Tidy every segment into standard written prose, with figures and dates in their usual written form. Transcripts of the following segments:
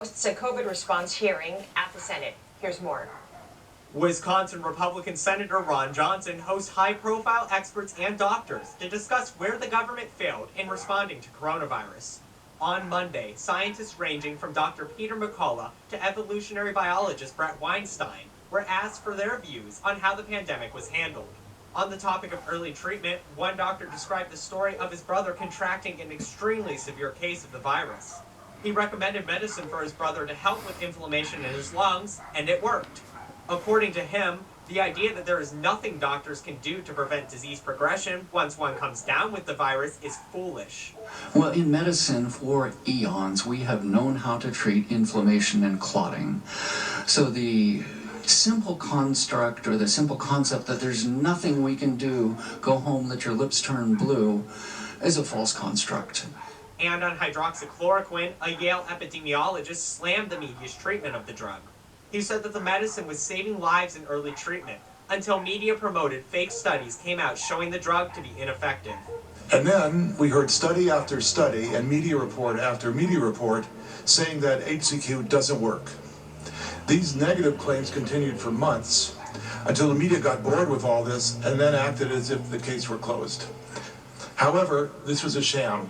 It's a COVID response hearing at the Senate. Here's more. Wisconsin Republican Senator Ron Johnson hosts high-profile experts and doctors to discuss where the government failed in responding to coronavirus. On Monday, scientists ranging from Dr. Peter McCullough to evolutionary biologist Brett Weinstein were asked for their views on how the pandemic was handled. On the topic of early treatment, one doctor described the story of his brother contracting an extremely severe case of the virus. He recommended medicine for his brother to help with inflammation in his lungs, and it worked. According to him, the idea that there is nothing doctors can do to prevent disease progression once one comes down with the virus is foolish. Well, in medicine for eons, we have known how to treat inflammation and clotting. So the simple construct or the simple concept that there's nothing we can do, go home, let your lips turn blue, is a false construct. And on hydroxychloroquine, a Yale epidemiologist slammed the media's treatment of the drug. He said that the medicine was saving lives in early treatment until media promoted fake studies came out showing the drug to be ineffective. And then we heard study after study and media report after media report saying that HCQ doesn't work. These negative claims continued for months until the media got bored with all this and then acted as if the case were closed. However, this was a sham.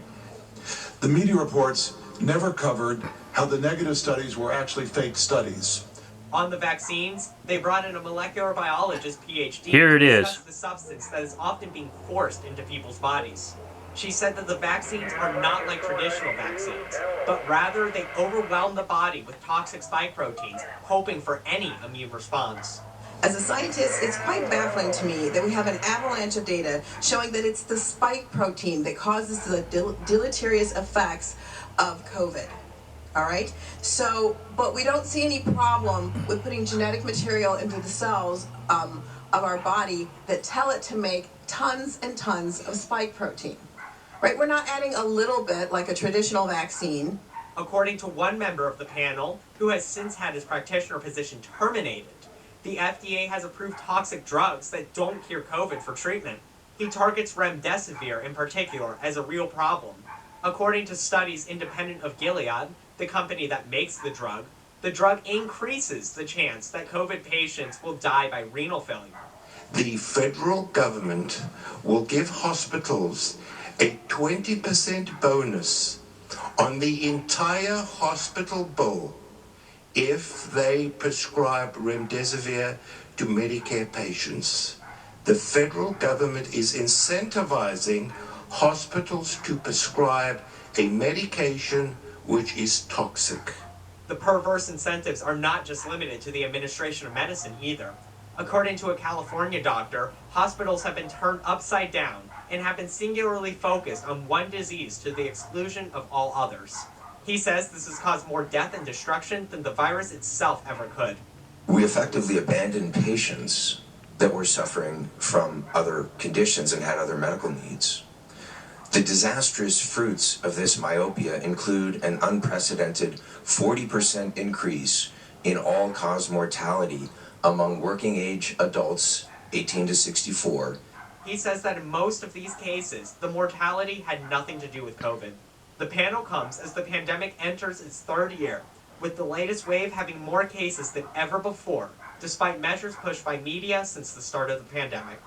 The media reports never covered how the negative studies were actually fake studies. On the vaccines, they brought in a molecular biologist, PhD, Here it to is. discuss the substance that is often being forced into people's bodies. She said that the vaccines are not like traditional vaccines, but rather they overwhelm the body with toxic spike proteins, hoping for any immune response. As a scientist, it's quite baffling to me that we have an avalanche of data showing that it's the spike protein that causes the deleterious effects of COVID. All right? So, but we don't see any problem with putting genetic material into the cells of our body that tell it to make tons and tons of spike protein. Right? We're not adding a little bit like a traditional vaccine. According to one member of the panel, who has since had his practitioner position terminated, the FDA has approved toxic drugs that don't cure COVID for treatment. He targets remdesivir in particular as a real problem. According to studies independent of Gilead, the company that makes the drug increases the chance that COVID patients will die by renal failure. The federal government will give hospitals a 20% bonus on the entire hospital bill if they prescribe remdesivir to Medicare patients. The federal government is incentivizing hospitals to prescribe a medication which is toxic. The perverse incentives are not just limited to the administration of medicine either. According to a California doctor, hospitals have been turned upside down and have been singularly focused on one disease to the exclusion of all others. He says this has caused more death and destruction than the virus itself ever could. We effectively abandoned patients that were suffering from other conditions and had other medical needs. The disastrous fruits of this myopia include an unprecedented 40% increase in all-cause mortality among working-age adults 18 to 64. He says that in most of these cases, the mortality had nothing to do with COVID. The panel comes as the pandemic enters its third year, with the latest wave having more cases than ever before, despite measures pushed by media since the start of the pandemic.